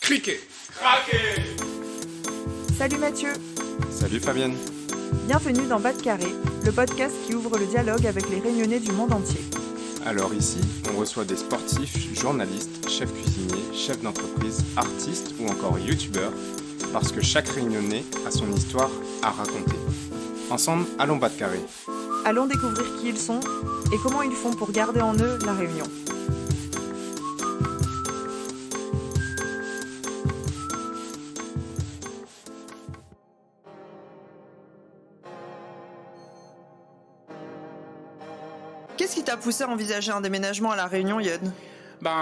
Cliquez. Craquez. Salut Mathieu. Salut Fabienne. Bienvenue dans Bas de Carré, le podcast qui ouvre le dialogue avec les Réunionnais du monde entier. Alors ici, on reçoit des sportifs, journalistes, chefs cuisiniers, chefs d'entreprise, artistes ou encore youtubeurs, parce que chaque Réunionnais a son histoire à raconter. Ensemble, allons Bas de Carré. Allons découvrir qui ils sont et comment ils font pour garder en eux la Réunion. Qu'est-ce qui t'a poussé à envisager un déménagement à La Réunion, Yon ?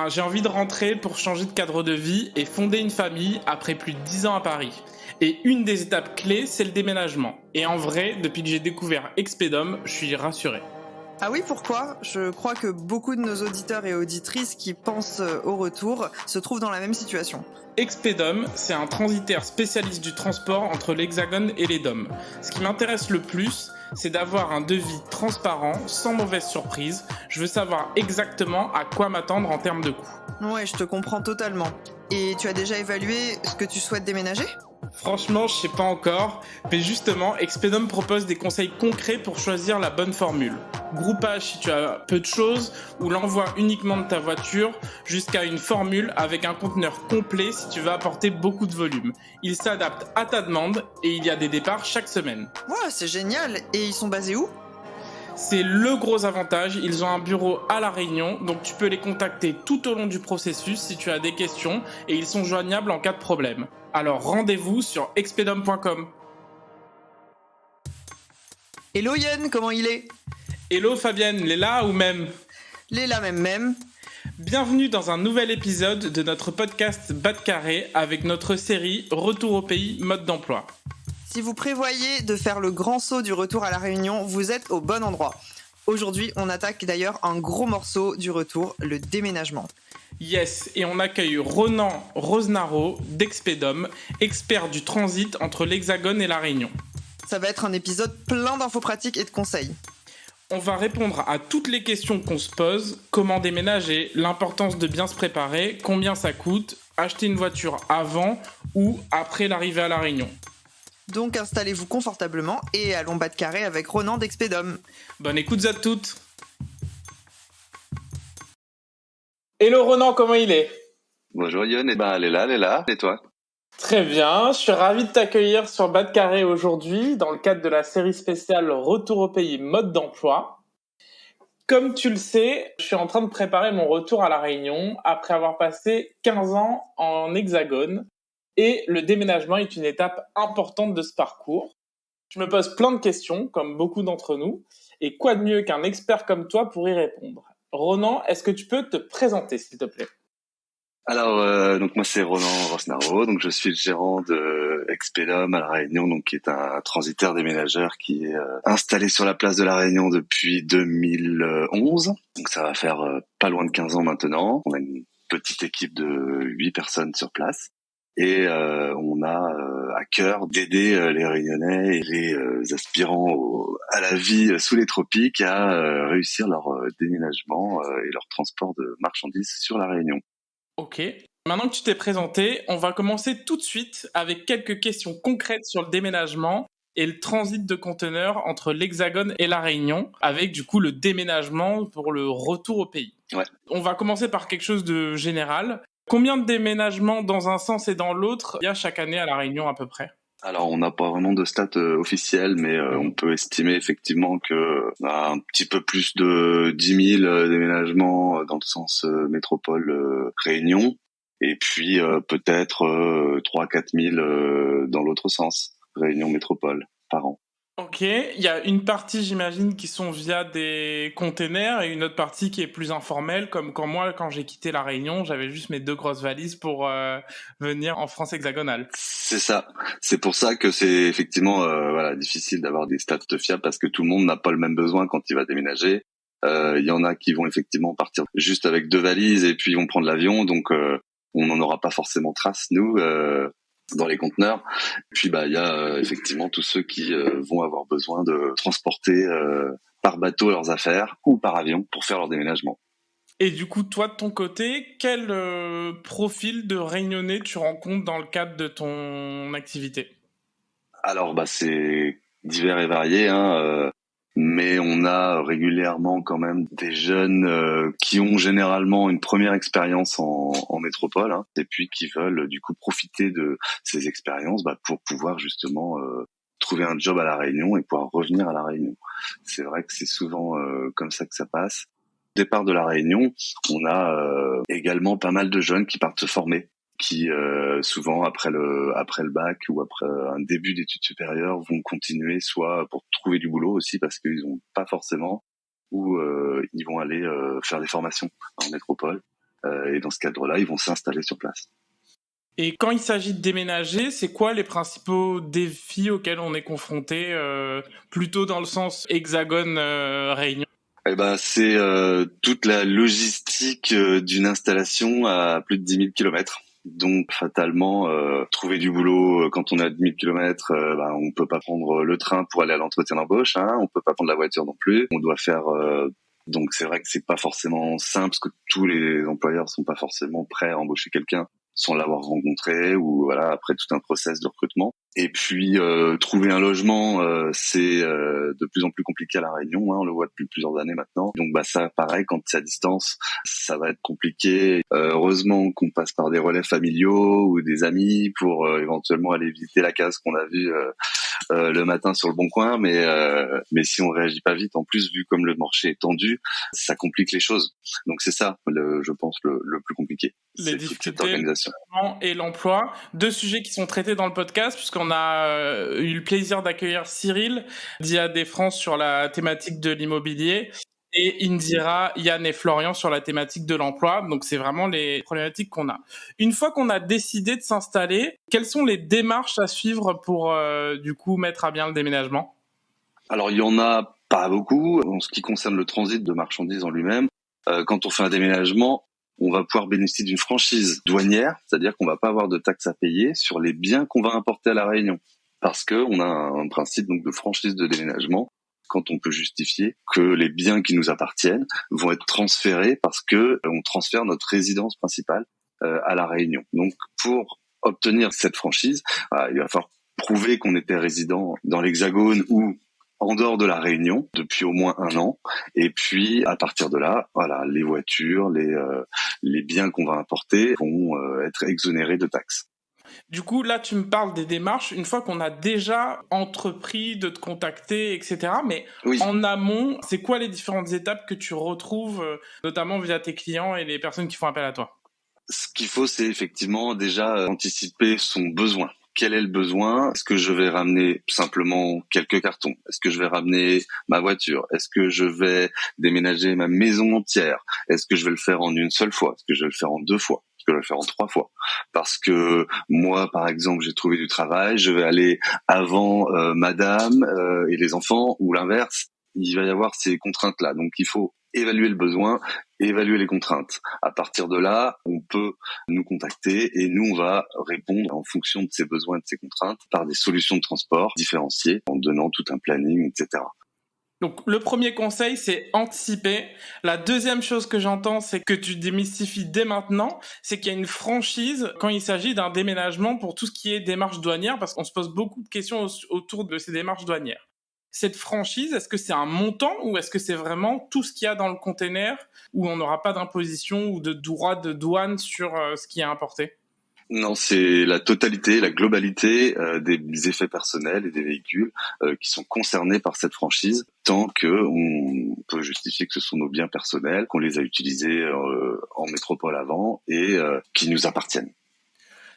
J'ai envie de rentrer pour changer de cadre de vie et fonder une famille après plus de 10 ans à Paris. Et une des étapes clés, c'est le déménagement. Et en vrai, depuis que j'ai découvert Expedom, je suis rassuré. Ah oui, pourquoi ? Je crois que beaucoup de nos auditeurs et auditrices qui pensent au retour se trouvent dans la même situation. Expedom, c'est un transitaire spécialiste du transport entre l'Hexagone et les DOM. Ce qui m'intéresse le plus, c'est d'avoir un devis transparent, sans mauvaise surprise. Je veux savoir exactement à quoi m'attendre en termes de coûts. Ouais, je te comprends totalement. Et tu as déjà évalué ce que tu souhaites déménager ? Franchement, je sais pas encore, mais justement, Expedom propose des conseils concrets pour choisir la bonne formule. Groupage si tu as peu de choses, ou l'envoi uniquement de ta voiture, jusqu'à une formule avec un conteneur complet si tu veux apporter beaucoup de volume. Il s'adapte à ta demande et il y a des départs chaque semaine. Ouais, c'est génial. Et ils sont basés où ? C'est le gros avantage, ils ont un bureau à La Réunion, donc tu peux les contacter tout au long du processus si tu as des questions et ils sont joignables en cas de problème. Alors rendez-vous sur expedom.com. Hello Yen, comment il est ? Hello Fabienne, Léla ou même ? Léla même. Bienvenue dans un nouvel épisode de notre podcast Bas de Carré avec notre série Retour au pays, mode d'emploi. Si vous prévoyez de faire le grand saut du retour à La Réunion, vous êtes au bon endroit. Aujourd'hui, on attaque d'ailleurs un gros morceau du retour, le déménagement. Yes, et on accueille Ronan Rosnaro d'Expedom, expert du transit entre l'Hexagone et La Réunion. Ça va être un épisode plein d'infos pratiques et de conseils. On va répondre à toutes les questions qu'on se pose, comment déménager, l'importance de bien se préparer, combien ça coûte, acheter une voiture avant ou après l'arrivée à La Réunion. Donc installez-vous confortablement et allons Bas de Carré avec Ronan d'Expedom. Bonne écoute à toutes. Hello Ronan, comment il est ? Bonjour Yon, elle est là, et toi ? Très bien, je suis ravi de t'accueillir sur Bas de Carré aujourd'hui dans le cadre de la série spéciale Retour au pays, mode d'emploi. Comme tu le sais, je suis en train de préparer mon retour à La Réunion après avoir passé 15 ans en Hexagone et le déménagement est une étape importante de ce parcours. Je me pose plein de questions, comme beaucoup d'entre nous, et quoi de mieux qu'un expert comme toi pour y répondre ? Ronan, est-ce que tu peux te présenter, s'il te plaît ? Alors, donc moi c'est Ronan Rosnaro, donc je suis le gérant de Expedom à La Réunion, donc qui est un transitaire déménageur qui est installé sur la place de La Réunion depuis 2011. Donc ça va faire pas loin de 15 ans maintenant. On a une petite équipe de 8 personnes sur place. Et on a à cœur d'aider les Réunionnais et les aspirants à la vie sous les tropiques à réussir leur déménagement et leur transport de marchandises sur La Réunion. Ok. Maintenant que tu t'es présenté, on va commencer tout de suite avec quelques questions concrètes sur le déménagement et le transit de conteneurs entre l'Hexagone et La Réunion, avec du coup le déménagement pour le retour au pays. Ouais. On va commencer par quelque chose de général. Combien de déménagements dans un sens et dans l'autre il y a chaque année à La Réunion à peu près ? Alors, on n'a pas vraiment de stats officielles, mais on peut estimer effectivement que un petit peu plus de 10 000 déménagements dans le sens métropole Réunion, et puis peut-être 3 4 000 dans l'autre sens, Réunion métropole, par an. Ok, il y a une partie, j'imagine, qui sont via des containers et une autre partie qui est plus informelle, comme quand j'ai quitté La Réunion, j'avais juste mes 2 grosses valises pour venir en France hexagonale. C'est ça. C'est pour ça que c'est effectivement difficile d'avoir des stats fiables parce que tout le monde n'a pas le même besoin quand il va déménager. Il y en a qui vont effectivement partir juste avec 2 valises et puis ils vont prendre l'avion, donc on n'en aura pas forcément trace, nous. Dans les conteneurs. Puis il y a effectivement tous ceux qui vont avoir besoin de transporter par bateau leurs affaires ou par avion pour faire leur déménagement. Et du coup, toi, de ton côté, quel profil de Réunionnais tu rencontres dans le cadre de ton activité? Alors, c'est divers et varié, hein, mais on a régulièrement quand même des jeunes qui ont généralement une première expérience en métropole, hein, et puis qui veulent du coup profiter de ces expériences pour pouvoir justement trouver un job à La Réunion et pouvoir revenir à La Réunion. C'est vrai que c'est souvent comme ça que ça passe. Au départ de La Réunion, on a également pas mal de jeunes qui partent se former, qui souvent après le bac ou après un début d'études supérieures vont continuer soit pour trouver du boulot aussi parce qu'ils n'ont pas forcément, ou ils vont aller faire des formations en métropole et dans ce cadre-là ils vont s'installer sur place. Et quand il s'agit de déménager, c'est quoi les principaux défis auxquels on est confronté, plutôt dans le sens hexagone Réunion? C'est toute la logistique d'une installation à plus de 10 000 kilomètres. Donc fatalement, trouver du boulot quand on est à 10 000 kilomètres, on peut pas prendre le train pour aller à l'entretien d'embauche, hein, on peut pas prendre la voiture non plus. On doit faire donc c'est vrai que c'est pas forcément simple parce que tous les employeurs sont pas forcément prêts à embaucher quelqu'un sans l'avoir rencontré ou voilà après tout un process de recrutement. Et puis trouver un logement, c'est de plus en plus compliqué à La Réunion, hein, on le voit depuis plusieurs années maintenant. Donc ça pareil, quand c'est à distance, ça va être compliqué. Heureusement qu'on passe par des relais familiaux ou des amis pour éventuellement aller visiter la case qu'on a vue le matin sur le Bon Coin, mais si on réagit pas vite, en plus vu comme le marché est tendu, ça complique les choses. Donc c'est ça, je pense le plus compliqué. Les difficultés et l'emploi, deux sujets qui sont traités dans le podcast puisqu'on a eu le plaisir d'accueillir Cyril d'IA des France sur la thématique de l'immobilier et Indira, Yann et Florian sur la thématique de l'emploi. Donc c'est vraiment les problématiques qu'on a. Une fois qu'on a décidé de s'installer, quelles sont les démarches à suivre pour du coup mettre à bien le déménagement? Alors il y en a pas beaucoup en ce qui concerne le transit de marchandises en lui-même. Quand on fait un déménagement, on va pouvoir bénéficier d'une franchise douanière, c'est-à-dire qu'on va pas avoir de taxes à payer sur les biens qu'on va importer à La Réunion, parce que on a un principe donc de franchise de déménagement quand on peut justifier que les biens qui nous appartiennent vont être transférés parce que on transfère notre résidence principale à La Réunion. Donc pour obtenir cette franchise, il va falloir prouver qu'on était résident dans l'Hexagone ou en dehors de La Réunion depuis au moins 1 an, et puis à partir de là, voilà, les voitures, les biens qu'on va importer vont être exonérés de taxes. Du coup, là, tu me parles des démarches une fois qu'on a déjà entrepris de te contacter, etc. Mais oui. En amont, c'est quoi les différentes étapes que tu retrouves, notamment via tes clients et les personnes qui font appel à toi? Ce qu'il faut, c'est effectivement déjà anticiper son besoin. Quel est le besoin? Est-ce que je vais ramener simplement quelques cartons? Est-ce que je vais ramener ma voiture? Est-ce que je vais déménager ma maison entière? Est-ce que je vais le faire en une seule fois? Est-ce que je vais le faire en 2 fois? Est-ce que je vais le faire en 3 fois? Parce que moi, par exemple, j'ai trouvé du travail, je vais aller avant madame et les enfants, ou l'inverse. Il va y avoir ces contraintes-là. Donc, il faut évaluer le besoin, évaluer les contraintes. À partir de là, on peut nous contacter et nous, on va répondre en fonction de ses besoins et de ses contraintes par des solutions de transport différenciées en donnant tout un planning, etc. Donc, le premier conseil, c'est anticiper. La deuxième chose que j'entends, c'est que tu démystifies dès maintenant, c'est qu'il y a une franchise quand il s'agit d'un déménagement pour tout ce qui est démarche douanière, parce qu'on se pose beaucoup de questions autour de ces démarches douanières. Cette franchise, est-ce que c'est un montant ou est-ce que c'est vraiment tout ce qu'il y a dans le container où on n'aura pas d'imposition ou de droit de douane sur ce qui est importé? Non, c'est la totalité, la globalité des effets personnels et des véhicules qui sont concernés par cette franchise, tant qu'on peut justifier que ce sont nos biens personnels, qu'on les a utilisés en métropole avant et qui nous appartiennent.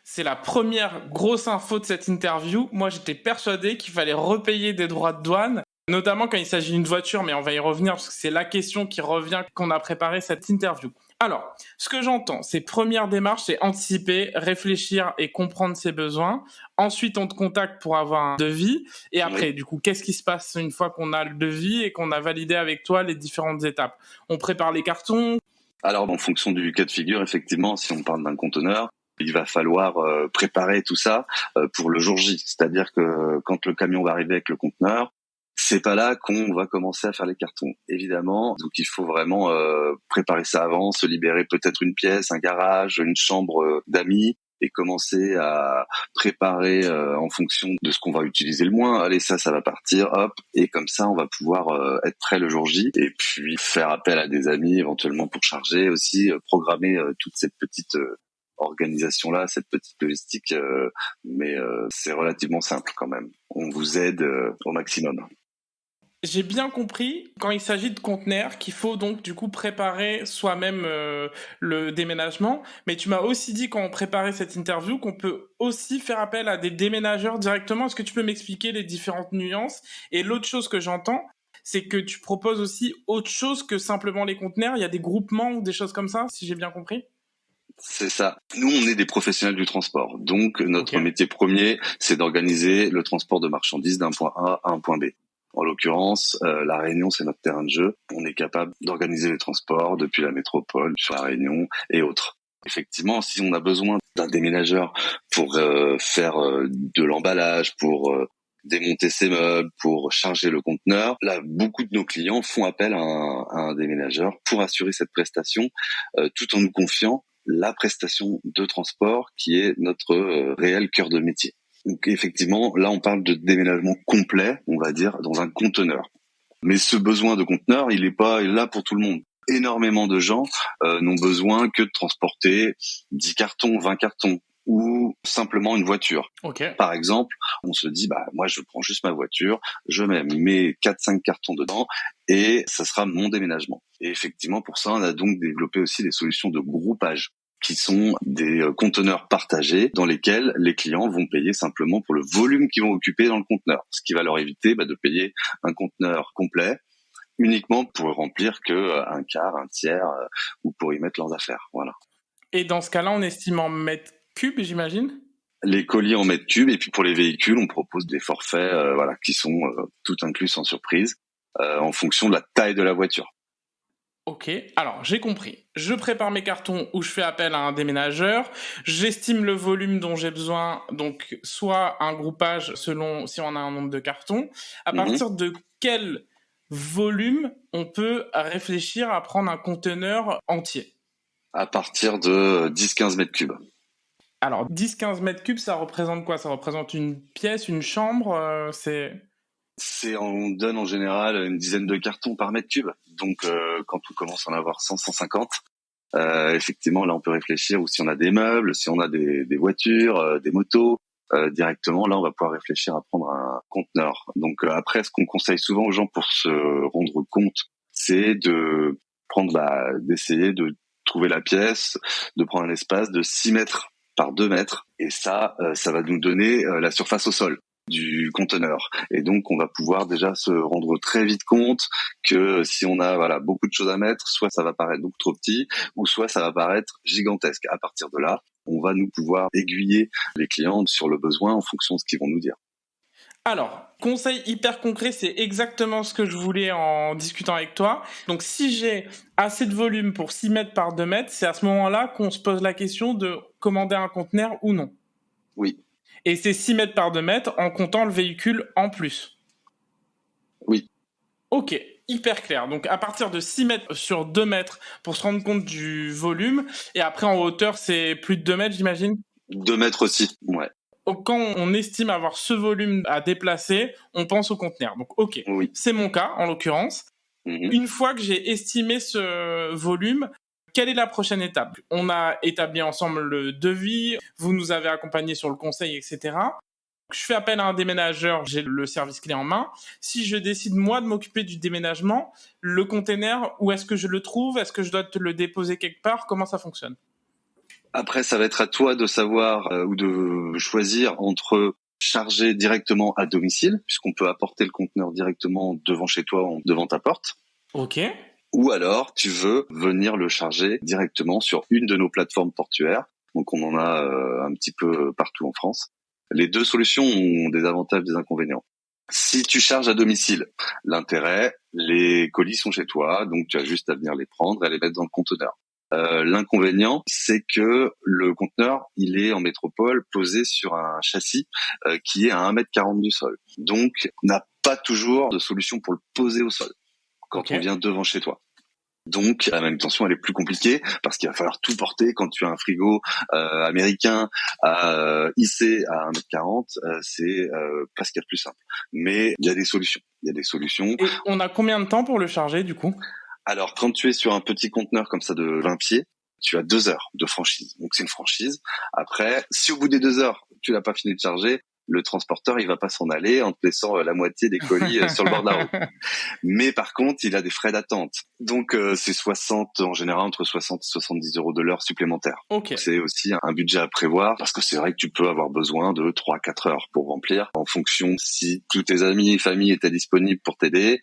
C'est la première grosse info de cette interview. Moi, j'étais persuadé qu'il fallait repayer des droits de douane, notamment quand il s'agit d'une voiture, mais on va y revenir parce que c'est la question qui revient quand on a préparé cette interview. Alors, ce que j'entends, c'est première démarche, c'est anticiper, réfléchir et comprendre ses besoins. Ensuite, on te contacte pour avoir un devis. Et après, du coup, qu'est-ce qui se passe une fois qu'on a le devis et qu'on a validé avec toi les différentes étapes? On prépare les cartons. Alors, en fonction du cas de figure, effectivement, si on parle d'un conteneur, il va falloir préparer tout ça pour le jour J. C'est-à-dire que quand le camion va arriver avec le conteneur, c'est pas là qu'on va commencer à faire les cartons, évidemment. Donc il faut vraiment préparer ça avant, se libérer peut-être une pièce, un garage, une chambre d'amis, et commencer à préparer en fonction de ce qu'on va utiliser le moins. Allez, ça va partir, hop, et comme ça, on va pouvoir être prêt le jour J, et puis faire appel à des amis éventuellement pour charger aussi, programmer toute cette petite organisation-là, cette petite logistique, mais c'est relativement simple quand même. On vous aide au maximum. J'ai bien compris, quand il s'agit de conteneurs, qu'il faut donc du coup préparer soi-même le déménagement. Mais tu m'as aussi dit quand on préparait cette interview qu'on peut aussi faire appel à des déménageurs directement. Est-ce que tu peux m'expliquer les différentes nuances? Et l'autre chose que j'entends, c'est que tu proposes aussi autre chose que simplement les conteneurs. Il y a des groupements ou des choses comme ça, si j'ai bien compris? C'est ça. Nous, on est des professionnels du transport. Donc, notre métier premier, c'est d'organiser le transport de marchandises d'un point A à un point B. En l'occurrence, la Réunion, c'est notre terrain de jeu. On est capable d'organiser les transports depuis la métropole, sur la Réunion et autres. Effectivement, si on a besoin d'un déménageur pour faire de l'emballage, pour démonter ses meubles, pour charger le conteneur, là, beaucoup de nos clients font appel à un déménageur pour assurer cette prestation, tout en nous confiant la prestation de transport qui est notre réel cœur de métier. Donc effectivement, là on parle de déménagement complet, on va dire, dans un conteneur. Mais ce besoin de conteneur, il est pas là pour tout le monde. Énormément de gens n'ont besoin que de transporter 10 cartons, 20 cartons ou simplement une voiture. Par exemple, on se dit moi je prends juste ma voiture, je mets mes 4-5 cartons dedans et ça sera mon déménagement. Et effectivement, pour ça, on a donc développé aussi des solutions de groupage, qui sont des conteneurs partagés dans lesquels les clients vont payer simplement pour le volume qu'ils vont occuper dans le conteneur, ce qui va leur éviter de payer un conteneur complet uniquement pour remplir que un quart, un tiers ou pour y mettre leurs affaires. Voilà. Et dans ce cas-là, on estime en mètres cubes, j'imagine? Les colis en mètres cubes, et puis pour les véhicules, on propose des forfaits qui sont tout inclus sans surprise en fonction de la taille de la voiture. Ok, alors j'ai compris. Je prépare mes cartons où je fais appel à un déménageur. J'estime le volume dont j'ai besoin, donc soit un groupage selon si on a un nombre de cartons. À partir de quel volume on peut réfléchir à prendre un conteneur entier? À partir de 10-15 mètres cubes. Alors 10-15 mètres cubes, ça représente quoi? Ça représente une pièce, une chambre on donne en général une dizaine de cartons par mètre cube. Donc, quand on commence à en avoir 100, 150, effectivement, là, on peut réfléchir. Ou si on a des meubles, si on a des voitures, des motos, directement, là, on va pouvoir réfléchir à prendre un conteneur. Donc, après, ce qu'on conseille souvent aux gens pour se rendre compte, c'est de prendre, d'essayer de trouver la pièce, de prendre un espace de 6 mètres par 2 mètres. Et ça va nous donner la surface au sol du conteneur. Et donc, on va pouvoir déjà se rendre très vite compte que si on a beaucoup de choses à mettre, soit ça va paraître beaucoup trop petit, ou soit ça va paraître gigantesque. À partir de là, on va nous pouvoir aiguiller les clients sur le besoin en fonction de ce qu'ils vont nous dire. Alors, conseil hyper concret, c'est exactement ce que je voulais en discutant avec toi. Donc, si j'ai assez de volume pour 6 mètres par 2 mètres, c'est à ce moment-là qu'on se pose la question de commander un conteneur ou non. Oui. Et c'est 6 mètres par 2 mètres en comptant le véhicule en plus. Oui. Ok, hyper clair. Donc à partir de 6 mètres sur 2 mètres pour se rendre compte du volume. Et après en hauteur, c'est plus de 2 mètres, j'imagine? 2 mètres aussi, ouais. Donc, quand on estime avoir ce volume à déplacer, on pense au conteneur. Donc ok, oui. C'est mon cas en l'occurrence. Une fois que j'ai estimé ce volume, quelle est la prochaine étape? On a établi ensemble le devis, vous nous avez accompagnés sur le conseil, etc. Je fais appel à un déménageur, j'ai le service clé en main. Si je décide, moi, de m'occuper du déménagement, le container, où est-ce que je le trouve? Est-ce que je dois te le déposer quelque part? Comment ça fonctionne? Après, ça va être à toi de savoir ou de choisir entre charger directement à domicile, puisqu'on peut apporter le conteneur directement devant chez toi, devant ta porte. Ok. Ou alors, tu veux venir le charger directement sur une de nos plateformes portuaires. Donc, on en a un petit peu partout en France. Les deux solutions ont des avantages et des inconvénients. Si tu charges à domicile, l'intérêt, les colis sont chez toi, donc tu as juste à venir les prendre et les mettre dans le conteneur. L'inconvénient, c'est que le conteneur, il est en métropole posé sur un châssis qui est à 1,40 m du sol. Donc, on n'a pas toujours de solution pour le poser au sol quand on vient devant chez toi. Donc la manutention elle est plus compliquée parce qu'il va falloir tout porter. Quand tu as un frigo américain à hisser à 1m40, c'est pas ce qu'il y a de plus simple. Mais il y a des solutions. Et on a combien de temps pour le charger du coup ? Alors quand tu es sur un petit conteneur comme ça de 20 pieds, tu as 2 heures de franchise. Donc c'est une franchise. Après, si au bout des 2 heures tu l'as pas fini de charger, le transporteur, il va pas s'en aller en te laissant la moitié des colis sur le bord de la route. Mais par contre, il a des frais d'attente. Donc, c'est 60, en général, entre 60 et 70 euros de l'heure supplémentaire. Okay. C'est aussi un budget à prévoir parce que c'est vrai que tu peux avoir besoin de 3-4 heures pour remplir en fonction si tous tes amis et famille étaient disponibles pour t'aider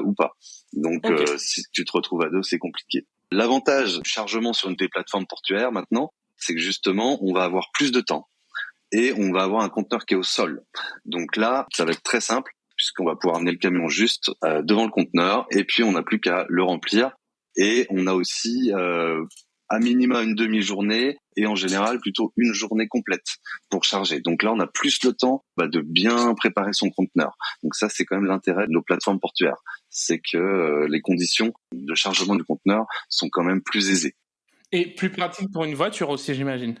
ou pas. Donc, si tu te retrouves à 2, c'est compliqué. L'avantage du chargement sur une des plateformes portuaires maintenant, c'est que justement, on va avoir plus de temps. Et on va avoir un conteneur qui est au sol. Donc là, ça va être très simple puisqu'on va pouvoir amener le camion juste devant le conteneur et puis on n'a plus qu'à le remplir. Et on a aussi à minima une demi-journée et en général plutôt une journée complète pour charger. Donc là, on a plus le temps de bien préparer son conteneur. Donc ça, c'est quand même l'intérêt de nos plateformes portuaires. C'est que les conditions de chargement du conteneur sont quand même plus aisées. Et plus pratique pour une voiture aussi, j'imagine.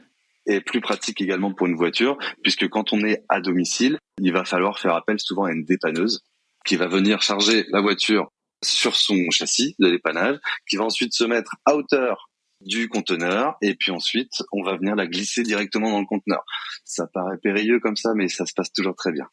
Et plus pratique également pour une voiture, puisque quand on est à domicile, il va falloir faire appel souvent à une dépanneuse qui va venir charger la voiture sur son châssis de dépannage, qui va ensuite se mettre à hauteur du conteneur, et puis ensuite, on va venir la glisser directement dans le conteneur. Ça paraît périlleux comme ça, mais ça se passe toujours très bien.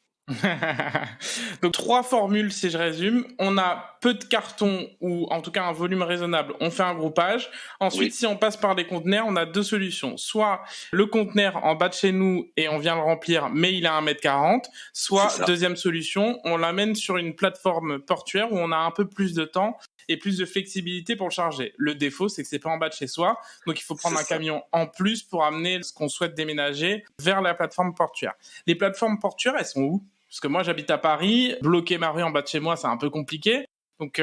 Donc 3 formules si je résume. On a peu de cartons ou en tout cas un volume raisonnable, on fait un groupage. Ensuite, si on passe par les conteneurs, on a 2 solutions. Soit le conteneur en bas de chez nous et on vient le remplir mais il a 1m40. Soit deuxième solution, on l'amène sur une plateforme portuaire où on a un peu plus de temps et plus de flexibilité pour le charger. Le défaut, c'est que c'est pas en bas de chez soi. Donc il faut prendre un camion en plus pour amener ce qu'on souhaite déménager vers la plateforme portuaire. Les plateformes portuaires, elles sont où ? Parce que moi, j'habite à Paris. Bloquer ma rue en bas de chez moi, c'est un peu compliqué. Donc,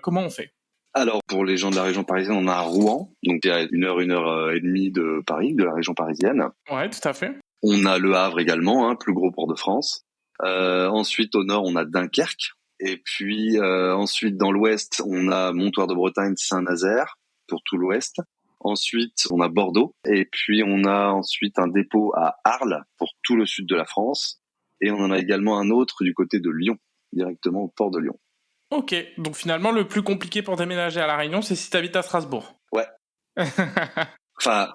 comment on fait ? Alors, pour les gens de la région parisienne, on a Rouen. Donc, il y a 1 heure et demie de Paris, de la région parisienne. Ouais, tout à fait. On a Le Havre également, plus gros port de France. Ensuite, au nord, on a Dunkerque. Et puis, ensuite, dans l'ouest, on a Montoire de Bretagne, Saint-Nazaire, pour tout l'ouest. Ensuite, on a Bordeaux. Et puis, on a ensuite un dépôt à Arles, pour tout le sud de la France. Et on en a également un autre du côté de Lyon, directement au port de Lyon. Ok, donc finalement, le plus compliqué pour déménager à La Réunion, c'est si tu habites à Strasbourg. Ouais. Enfin,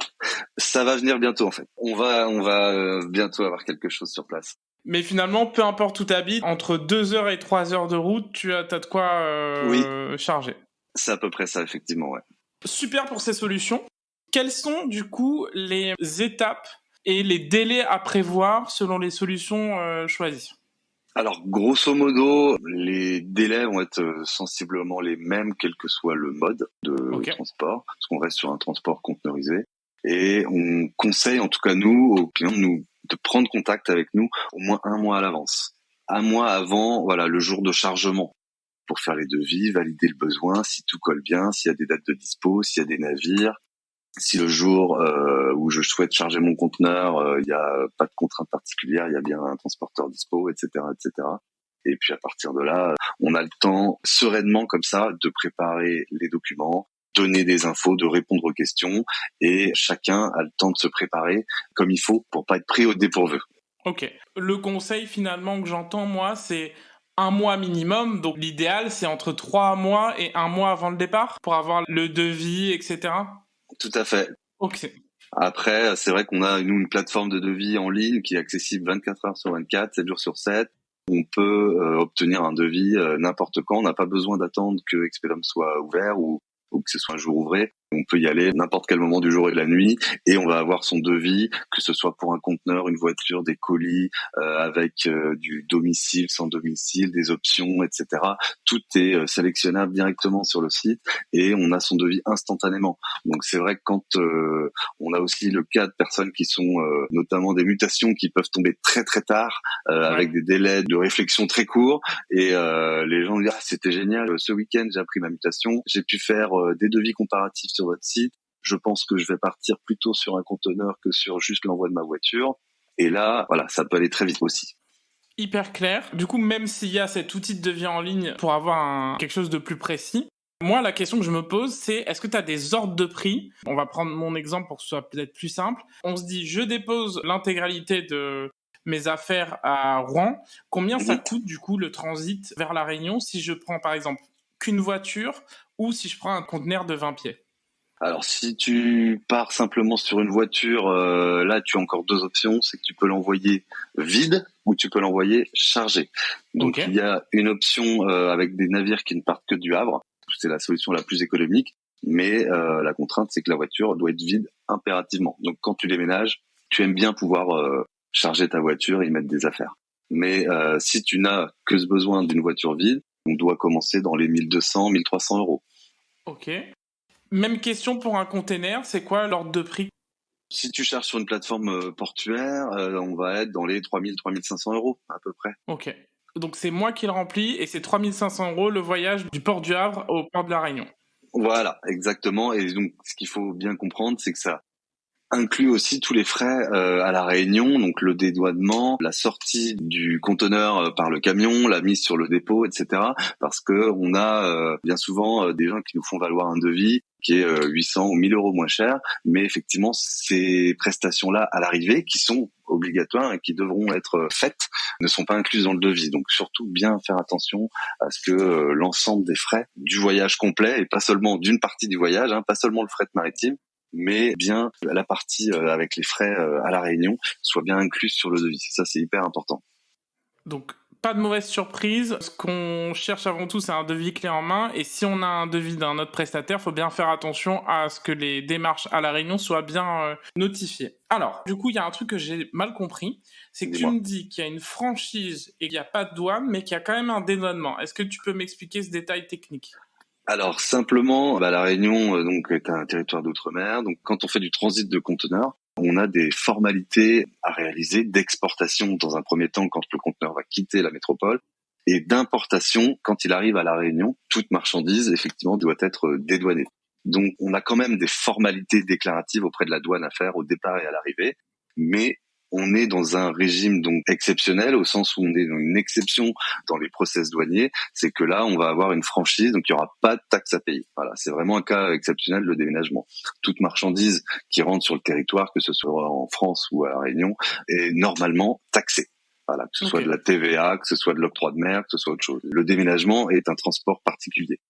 ça va venir bientôt en fait. On va bientôt avoir quelque chose sur place. Mais finalement, peu importe où tu habites, entre 2 heures et 3 heures de route, tu as de quoi charger. C'est à peu près ça, effectivement, ouais. Super pour ces solutions. Quelles sont du coup les étapes et les délais à prévoir selon les solutions choisies ? Alors, grosso modo, les délais vont être sensiblement les mêmes, quel que soit le mode de transport, parce qu'on reste sur un transport conteneurisé. Et on conseille, en tout cas nous, aux clients, de prendre contact avec nous au moins 1 mois à l'avance. 1 mois avant, le jour de chargement, pour faire les devis, valider le besoin, si tout colle bien, s'il y a des dates de dispo, s'il y a des navires. Si le jour où je souhaite charger mon conteneur, il n'y a pas de contrainte particulière, il y a bien un transporteur dispo, etc., etc. Et puis à partir de là, on a le temps sereinement comme ça de préparer les documents, donner des infos, de répondre aux questions, et chacun a le temps de se préparer comme il faut pour pas être pris au dépourvu. Ok. Le conseil finalement que j'entends moi, c'est 1 mois minimum. Donc l'idéal, c'est entre 3 mois et 1 mois avant le départ pour avoir le devis, etc. Tout à fait. Ok. Après, c'est vrai qu'on a une plateforme de devis en ligne qui est accessible 24 heures sur 24, 7 jours sur 7. On peut obtenir un devis n'importe quand. On n'a pas besoin d'attendre que Expedum soit ouvert ou que ce soit un jour ouvré. On peut y aller n'importe quel moment du jour et de la nuit et on va avoir son devis, que ce soit pour un conteneur, une voiture, des colis, avec du domicile, sans domicile, des options, etc. Tout est sélectionnable directement sur le site et on a son devis instantanément. Donc c'est vrai que quand on a aussi le cas de personnes qui sont notamment des mutations qui peuvent tomber très très tard, avec des délais de réflexion très courts et les gens disent c'était génial, ce week-end j'ai appris ma mutation, j'ai pu faire des devis comparatifs sur votre site, je pense que je vais partir plutôt sur un conteneur que sur juste l'envoi de ma voiture. Et là, ça peut aller très vite aussi. Hyper clair. Du coup, même s'il y a cet outil de devis en ligne pour avoir quelque chose de plus précis, moi, la question que je me pose, c'est est-ce que tu as des ordres de prix ? On va prendre mon exemple pour que ce soit peut-être plus simple. On se dit, je dépose l'intégralité de mes affaires à Rouen. Combien ça coûte, du coup, le transit vers La Réunion si je prends, par exemple, qu'une voiture ou si je prends un conteneur de 20 pieds ? Alors, si tu pars simplement sur une voiture, là, tu as encore deux options. C'est que tu peux l'envoyer vide ou tu peux l'envoyer chargé. Donc, il y a une option avec des navires qui ne partent que du Havre. C'est la solution la plus économique. Mais la contrainte, c'est que la voiture doit être vide impérativement. Donc, quand tu déménages, tu aimes bien pouvoir charger ta voiture et y mettre des affaires. Mais si tu n'as que ce besoin d'une voiture vide, on doit commencer dans les 1200, 1300 euros. Ok. Même question pour un container, c'est quoi l'ordre de prix ? Si tu cherches sur une plateforme portuaire, on va être dans les 3000, 3500 euros à peu près. Ok. Donc c'est moi qui le remplis et c'est 3500 euros le voyage du port du Havre au port de La Réunion. Voilà, exactement. Et donc ce qu'il faut bien comprendre, c'est que ça inclut aussi tous les frais à La Réunion, donc le dédouanement, la sortie du conteneur par le camion, la mise sur le dépôt, etc. Parce que on a bien souvent des gens qui nous font valoir un devis qui est 800 ou 1000 euros moins cher, mais effectivement ces prestations-là à l'arrivée, qui sont obligatoires et qui devront être faites, ne sont pas incluses dans le devis. Donc surtout bien faire attention à ce que l'ensemble des frais du voyage complet, et pas seulement d'une partie du voyage, pas seulement le fret maritime, mais bien la partie avec les frais à La Réunion soit bien incluse sur le devis. Ça, c'est hyper important. Donc, pas de mauvaise surprise. Ce qu'on cherche avant tout, c'est un devis clé en main. Et si on a un devis d'un autre prestataire, il faut bien faire attention à ce que les démarches à La Réunion soient bien notifiées. Alors, du coup, il y a un truc que j'ai mal compris. C'est que tu me dis qu'il y a une franchise et qu'il n'y a pas de douane, mais qu'il y a quand même un dédouanement. Est-ce que tu peux m'expliquer ce détail technique ? Alors simplement, La Réunion donc est un territoire d'outre-mer. Donc quand on fait du transit de conteneurs, on a des formalités à réaliser d'exportation dans un premier temps quand le conteneur va quitter la métropole et d'importation quand il arrive à La Réunion. Toute marchandise effectivement doit être dédouanée. Donc on a quand même des formalités déclaratives auprès de la douane à faire au départ et à l'arrivée, mais on est dans un régime donc exceptionnel au sens où on est dans une exception dans les process douaniers, c'est que là on va avoir une franchise, donc il n'y aura pas de taxe à payer. Voilà, c'est vraiment un cas exceptionnel le déménagement. Toute marchandise qui rentre sur le territoire, que ce soit en France ou à La Réunion, est normalement taxée. Voilà, que ce soit de la TVA, que ce soit de l'octroi de mer, que ce soit autre chose. Le déménagement est un transport particulier.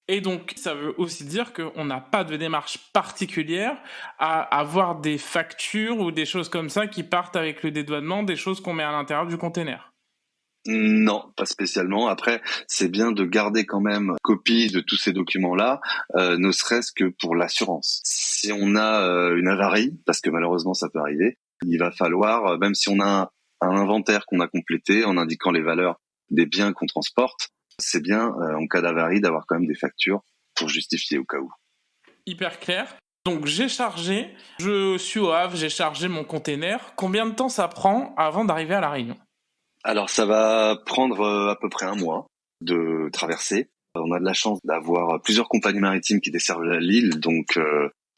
Et donc, ça veut aussi dire qu'on n'a pas de démarche particulière à avoir des factures ou des choses comme ça qui partent avec le dédouanement, des choses qu'on met à l'intérieur du container. Non, pas spécialement. Après, c'est bien de garder quand même copie de tous ces documents-là, ne serait-ce que pour l'assurance. Si on a une avarie, parce que malheureusement ça peut arriver, il va falloir, même si on a un inventaire qu'on a complété en indiquant les valeurs des biens qu'on transporte, c'est bien, en cas d'avarie, d'avoir quand même des factures pour justifier au cas où. Hyper clair. Donc j'ai chargé, je suis au Havre, j'ai chargé mon container. Combien de temps ça prend avant d'arriver à La Réunion ? Alors ça va prendre à peu près un mois de traversée. On a de la chance d'avoir plusieurs compagnies maritimes qui desservent l'île, donc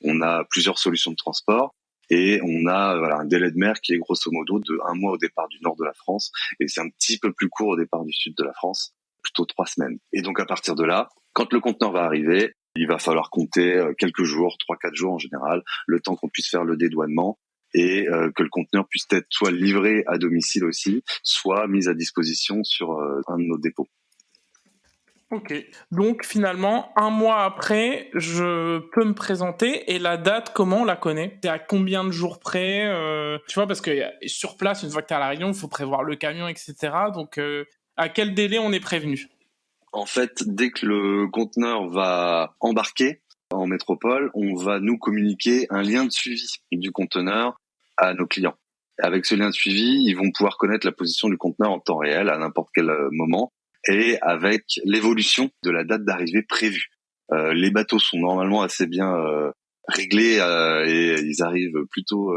on a plusieurs solutions de transport. Et on a un délai de mer qui est grosso modo de 1 mois au départ du nord de la France, et c'est un petit peu plus court au départ du sud de la France, plutôt 3 semaines. Et donc à partir de là, quand le conteneur va arriver, il va falloir compter quelques jours, 3-4 jours en général, le temps qu'on puisse faire le dédouanement et que le conteneur puisse être soit livré à domicile aussi, soit mis à disposition sur un de nos dépôts. Ok, donc finalement, 1 mois après, je peux me présenter, et la date, comment on la connaît ? T'es à combien de jours près ? Tu vois, parce que sur place, une fois que t'es à La Réunion, il faut prévoir le camion, etc. Donc, à quel délai on est prévenu ? En fait, dès que le conteneur va embarquer en métropole, on va nous communiquer un lien de suivi du conteneur à nos clients. Avec ce lien de suivi, ils vont pouvoir connaître la position du conteneur en temps réel à n'importe quel moment, et avec l'évolution de la date d'arrivée prévue. Les bateaux sont normalement assez bien réglés et ils arrivent plutôt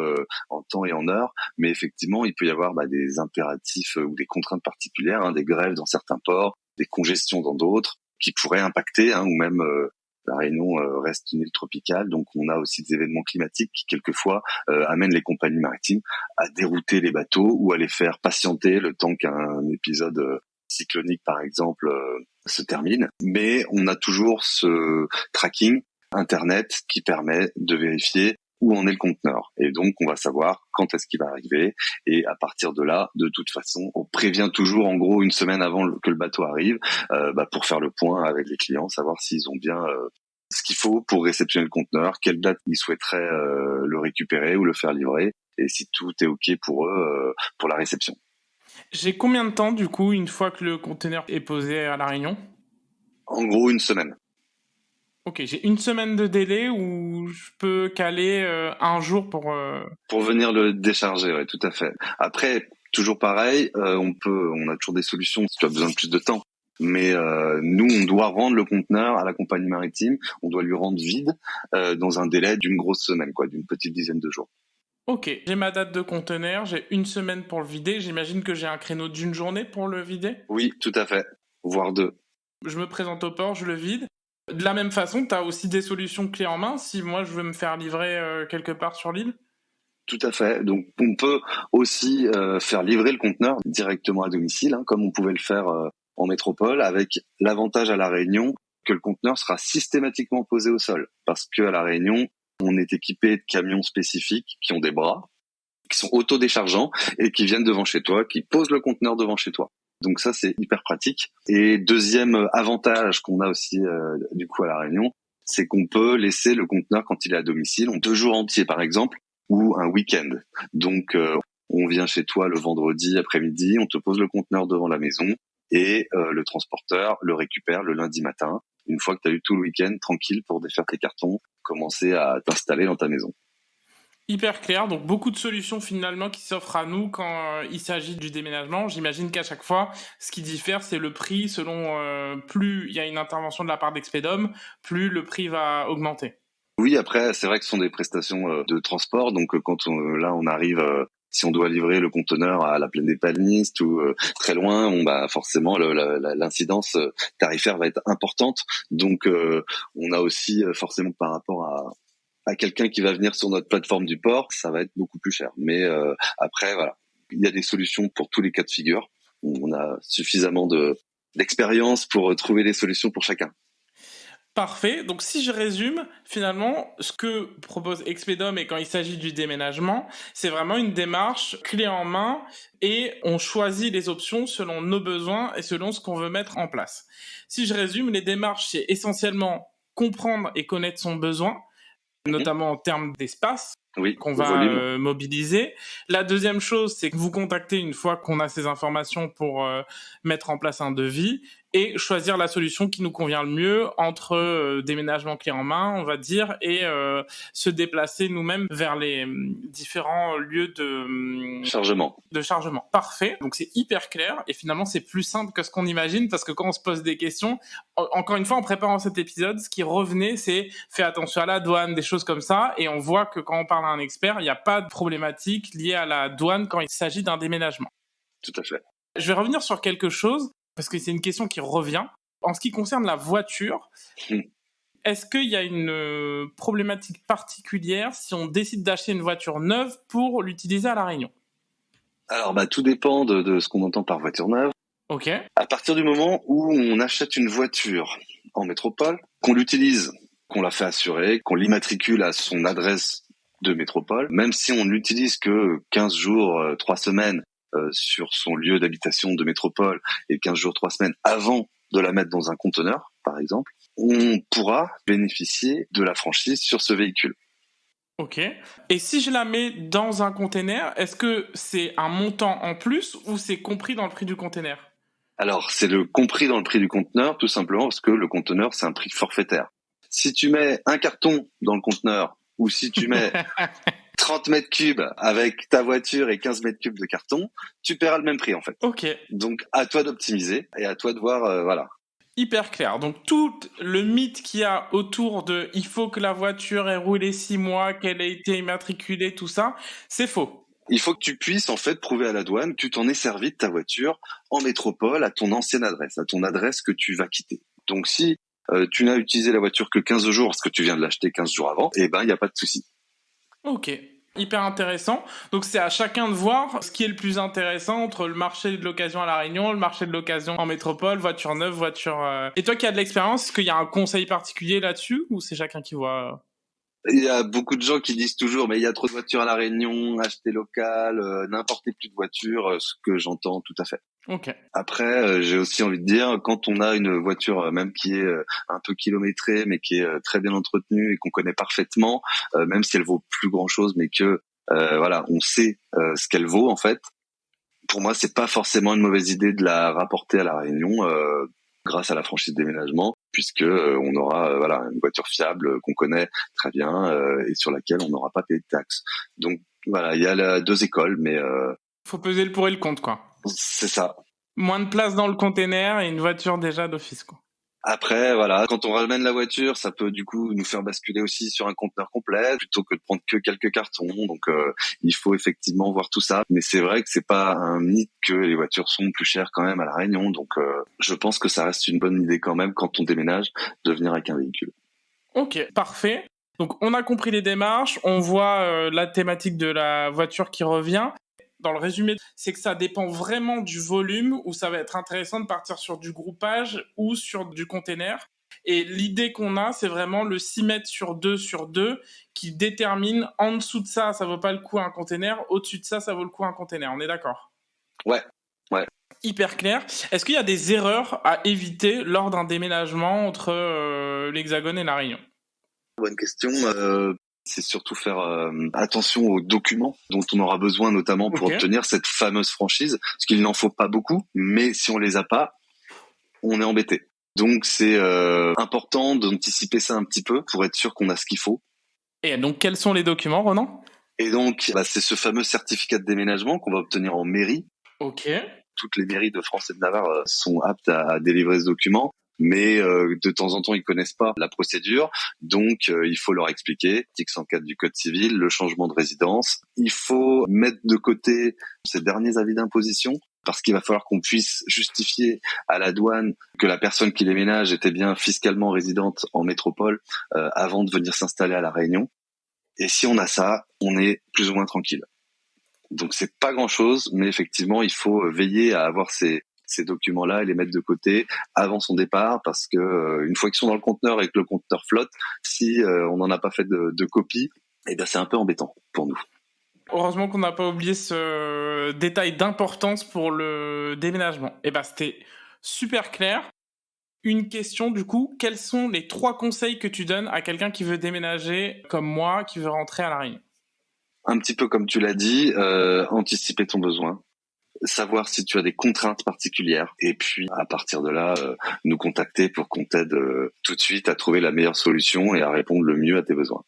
en temps et en heure, mais effectivement, il peut y avoir des impératifs ou des contraintes particulières, des grèves dans certains ports, des congestions dans d'autres, qui pourraient impacter ou même La Réunion reste une île tropicale, donc on a aussi des événements climatiques qui quelquefois amènent les compagnies maritimes à dérouter les bateaux ou à les faire patienter le temps qu'un épisode cyclonique, par exemple, se termine. Mais on a toujours ce tracking Internet qui permet de vérifier où en est le conteneur. Et donc, on va savoir quand est-ce qu'il va arriver. Et à partir de là, de toute façon, on prévient toujours, en gros, une semaine avant que le bateau arrive, pour faire le point avec les clients, savoir s'ils ont bien ce qu'il faut pour réceptionner le conteneur, quelle date ils souhaiteraient le récupérer ou le faire livrer, et si tout est OK pour eux pour la réception. J'ai combien de temps, du coup, une fois que le conteneur est posé à La Réunion ? En gros, une semaine. Ok, j'ai une semaine de délai où je peux caler un jour pour... Pour venir le décharger, ouais, tout à fait. Après, toujours pareil, on a toujours des solutions si tu as besoin de plus de temps. Mais nous, on doit rendre le conteneur à la compagnie maritime, on doit lui rendre vide dans un délai d'une grosse semaine, d'une petite dizaine de jours. Ok, j'ai ma date de conteneur, j'ai une semaine pour le vider. J'imagine que j'ai un créneau d'une journée pour le vider ? Oui, tout à fait, voire 2. Je me présente au port, je le vide. De la même façon, tu as aussi des solutions clés en main si moi je veux me faire livrer quelque part sur l'île ? Tout à fait. Donc on peut aussi faire livrer le conteneur directement à domicile, comme on pouvait le faire en métropole, avec l'avantage à La Réunion que le conteneur sera systématiquement posé au sol. Parce qu'à La Réunion, on est équipé de camions spécifiques qui ont des bras, qui sont autodéchargeants et qui viennent devant chez toi, qui posent le conteneur devant chez toi. Donc ça, c'est hyper pratique. Et deuxième avantage qu'on a aussi du coup à La Réunion, c'est qu'on peut laisser le conteneur quand il est à domicile, en 2 jours entiers par exemple, ou un week-end. Donc on vient chez toi le vendredi après-midi, on te pose le conteneur devant la maison et le transporteur le récupère le lundi matin, une fois que tu as eu tout le week-end tranquille pour défaire tes cartons, commencer à t'installer dans ta maison. Hyper clair, donc beaucoup de solutions finalement qui s'offrent à nous quand il s'agit du déménagement. J'imagine qu'à chaque fois, ce qui diffère, c'est le prix selon plus il y a une intervention de la part d'Expedom, plus le prix va augmenter. Oui, après, c'est vrai que ce sont des prestations de transport, donc quand on arrive, si on doit livrer le conteneur à la plaine des Palmistes ou très loin, forcément l'incidence tarifaire va être importante, donc on a aussi forcément par rapport à quelqu'un qui va venir sur notre plateforme du port, ça va être beaucoup plus cher. Mais après, voilà, il y a des solutions pour tous les cas de figure. On a suffisamment d'expérience pour trouver les solutions pour chacun. Parfait. Donc, si je résume, finalement, ce que propose Expedom et quand il s'agit du déménagement, c'est vraiment une démarche clé en main et on choisit les options selon nos besoins et selon ce qu'on veut mettre en place. Si je résume, les démarches, c'est essentiellement comprendre et connaître son besoin, notamment en termes d'espace qu'on va mobiliser. La deuxième chose, c'est que vous contactez une fois qu'on a ces informations pour mettre en place un devis et choisir la solution qui nous convient le mieux entre déménagement clé en main, on va dire, et se déplacer nous-mêmes vers les différents lieux de chargement. Parfait. Donc c'est hyper clair et finalement c'est plus simple que ce qu'on imagine parce que quand on se pose des questions, encore une fois en préparant cet épisode, ce qui revenait c'est fais attention à la douane, des choses comme ça, et on voit que quand on parle à un expert, il n'y a pas de problématique liée à la douane quand il s'agit d'un déménagement. Tout à fait. Je vais revenir sur quelque chose parce que c'est une question qui revient. En ce qui concerne la voiture, est-ce qu'il y a une problématique particulière si on décide d'acheter une voiture neuve pour l'utiliser à La Réunion ? Alors, tout dépend de ce qu'on entend par voiture neuve. Ok. À partir du moment où on achète une voiture en métropole, qu'on l'utilise, qu'on la fait assurer, qu'on l'immatricule à son adresse de métropole, même si on n'utilise que 15 jours, 3 semaines sur son lieu d'habitation de métropole et 15 jours, 3 semaines avant de la mettre dans un conteneur, par exemple, on pourra bénéficier de la franchise sur ce véhicule. Ok. Et si je la mets dans un container, est-ce que c'est un montant en plus ou c'est compris dans le prix du container ? Alors, c'est compris dans le prix du conteneur, tout simplement parce que le conteneur, c'est un prix forfaitaire. Si tu mets un carton dans le conteneur ou si tu mets 30 mètres cubes avec ta voiture et 15 mètres cubes de carton, tu paieras le même prix en fait. Ok. Donc à toi d'optimiser et à toi de voir, voilà. Hyper clair. Donc tout le mythe qu'il y a autour de il faut que la voiture ait roulé 6 mois, qu'elle ait été immatriculée, tout ça, c'est faux. Il faut que tu puisses en fait prouver à la douane que tu t'en es servi de ta voiture en métropole à ton ancienne adresse, à ton adresse que tu vas quitter. Donc si tu n'as utilisé la voiture que 15 jours parce que tu viens de l'acheter 15 jours avant, et ben il n'y a pas de souci. Ok, hyper intéressant. Donc c'est à chacun de voir ce qui est le plus intéressant entre le marché de l'occasion à La Réunion, le marché de l'occasion en métropole, voiture neuve, voiture... Et toi qui as de l'expérience, est-ce qu'il y a un conseil particulier là-dessus ou c'est chacun qui voit? Il y a beaucoup de gens qui disent toujours, mais il y a trop de voitures à La Réunion, acheter local, n'importez plus de voitures, ce que j'entends tout à fait. Ok. Après, j'ai aussi envie de dire, quand on a une voiture même qui est un peu kilométrée, mais qui est très bien entretenue et qu'on connaît parfaitement, même si elle vaut plus grand-chose, mais que voilà, on sait ce qu'elle vaut en fait. Pour moi, c'est pas forcément une mauvaise idée de la rapporter à La Réunion grâce à la franchise déménagement, puisque on aura voilà une voiture fiable qu'on connaît très bien et sur laquelle on n'aura pas payé de taxes. Donc voilà, il y a deux écoles, mais Faut peser le pour et le contre, quoi. c'est ça. Moins de place dans le container et une voiture déjà d'office, quoi. Après, voilà, quand on ramène la voiture, ça peut du coup nous faire basculer aussi sur un conteneur complet plutôt que de prendre que quelques cartons. Donc, il faut effectivement voir tout ça. Mais c'est vrai que c'est pas un mythe que les voitures sont plus chères quand même à La Réunion. Donc, je pense que ça reste une bonne idée quand même quand on déménage de venir avec un véhicule. Ok, parfait. Donc, on a compris les démarches, on voit la thématique de la voiture qui revient. Dans le résumé, c'est que ça dépend vraiment du volume où ça va être intéressant de partir sur du groupage ou sur du container. Et l'idée qu'on a, c'est vraiment le 6 mètres sur 2 qui détermine en dessous de ça, ça vaut pas le coup un container, au-dessus de ça, ça vaut le coup un container. On est d'accord? Ouais. Hyper clair. Est-ce qu'il y a des erreurs à éviter lors d'un déménagement entre l'Hexagone et La Réunion? Bonne question. C'est surtout faire attention aux documents dont on aura besoin notamment pour obtenir cette fameuse franchise, parce qu'il n'en faut pas beaucoup, mais si on les a pas, on est embêté. Donc c'est important d'anticiper ça un petit peu pour être sûr qu'on a ce qu'il faut. Et donc quels sont les documents, Ronan? Et donc c'est ce fameux certificat de déménagement qu'on va obtenir en mairie. Ok. Toutes les mairies de France et de Navarre sont aptes à délivrer ce document. Mais de temps en temps, ils connaissent pas la procédure, donc il faut leur expliquer. Article 104 du Code civil, le changement de résidence. Il faut mettre de côté ces derniers avis d'imposition, parce qu'il va falloir qu'on puisse justifier à la douane que la personne qui déménage était bien fiscalement résidente en métropole avant de venir s'installer à La Réunion. Et si on a ça, on est plus ou moins tranquille. Donc c'est pas grand-chose, mais effectivement, il faut veiller à avoir ces documents-là et les mettre de côté avant son départ, parce que une fois qu'ils sont dans le conteneur et que le conteneur flotte, si on n'en a pas fait de copie, eh bien c'est un peu embêtant pour nous. Heureusement qu'on n'a pas oublié ce détail d'importance pour le déménagement. Eh ben c'était super clair. Une question du coup, quels sont les 3 conseils que tu donnes à quelqu'un qui veut déménager comme moi, qui veut rentrer à La Réunion? Un petit peu comme tu l'as dit, anticiper ton besoin, savoir si tu as des contraintes particulières, et puis à partir de là, nous contacter pour qu'on t'aide tout de suite à trouver la meilleure solution et à répondre le mieux à tes besoins.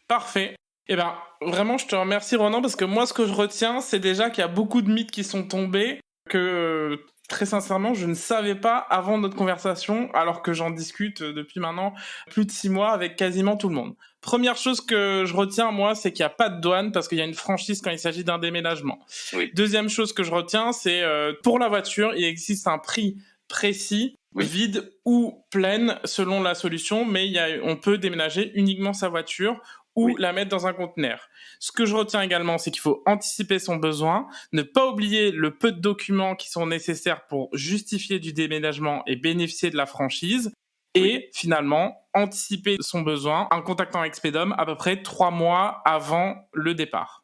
Parfait. Eh ben, vraiment, je te remercie, Ronan, parce que moi, ce que je retiens, c'est déjà qu'il y a beaucoup de mythes qui sont tombés, que très sincèrement, je ne savais pas avant notre conversation, alors que j'en discute depuis maintenant plus de 6 mois avec quasiment tout le monde. Première chose que je retiens, moi, c'est qu'il n'y a pas de douane parce qu'il y a une franchise quand il s'agit d'un déménagement. Oui. Deuxième chose que je retiens, c'est pour la voiture, il existe un prix précis, oui. Vide ou pleine selon la solution, mais on peut déménager uniquement sa voiture ou oui. la mettre dans un conteneur. Ce que je retiens également, c'est qu'il faut anticiper son besoin, ne pas oublier le peu de documents qui sont nécessaires pour justifier du déménagement et bénéficier de la franchise. Et finalement, anticiper son besoin en contactant Expedom à peu près 3 mois avant le départ.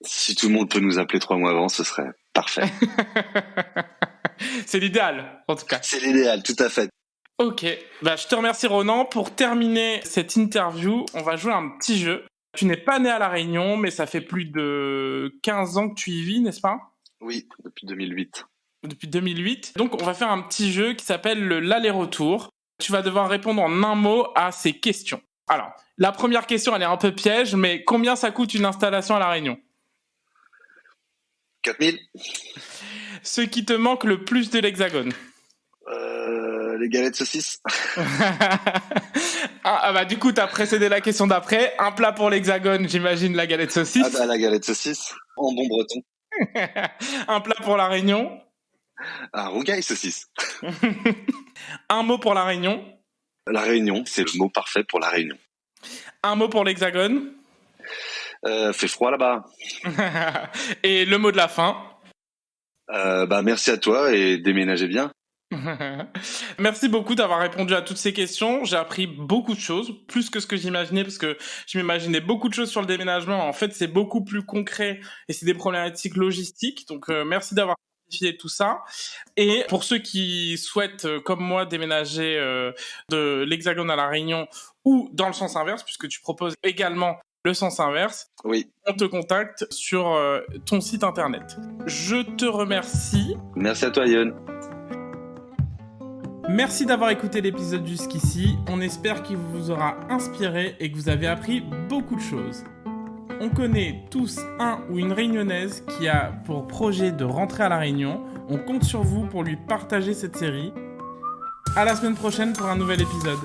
Si tout le monde peut nous appeler 3 mois avant, ce serait parfait. C'est l'idéal, en tout cas. C'est l'idéal, tout à fait. Ok, je te remercie Ronan. Pour terminer cette interview, on va jouer à un petit jeu. Tu n'es pas né à La Réunion, mais ça fait plus de 15 ans que tu y vis, n'est-ce pas? Oui, depuis 2008. Depuis 2008. Donc on va faire un petit jeu qui s'appelle l'aller-retour. Tu vas devoir répondre en un mot à ces questions. Alors, la première question, elle est un peu piège, mais combien ça coûte une installation à La Réunion? 4000. Ce qui te manque le plus de l'Hexagone? Les galettes saucisses. Du coup, t'as précédé la question d'après. Un plat pour l'Hexagone, j'imagine la galette saucisse. La galette saucisse, en bon breton. Un plat pour La Réunion. Un rougail saucisse. Un mot pour La Réunion. La Réunion, c'est le mot parfait pour la Réunion. Un mot pour l'Hexagone. Fait froid là-bas. Et le mot de la fin. Merci à toi et déménagez bien. Merci beaucoup d'avoir répondu à toutes ces questions. J'ai appris beaucoup de choses, plus que ce que j'imaginais, parce que je m'imaginais beaucoup de choses sur le déménagement. En fait, c'est beaucoup plus concret et c'est des problématiques logistiques. Donc, merci d'avoir simplifié tout ça. Et pour ceux qui souhaitent, comme moi, déménager de l'Hexagone à La Réunion ou dans le sens inverse, puisque tu proposes également le sens inverse, oui. On te contacte sur ton site internet. Je te remercie. Merci à toi, Yon. Merci d'avoir écouté l'épisode jusqu'ici. On espère qu'il vous aura inspiré et que vous avez appris beaucoup de choses. On connaît tous un ou une réunionnaise qui a pour projet de rentrer à La Réunion. On compte sur vous pour lui partager cette série. À la semaine prochaine pour un nouvel épisode.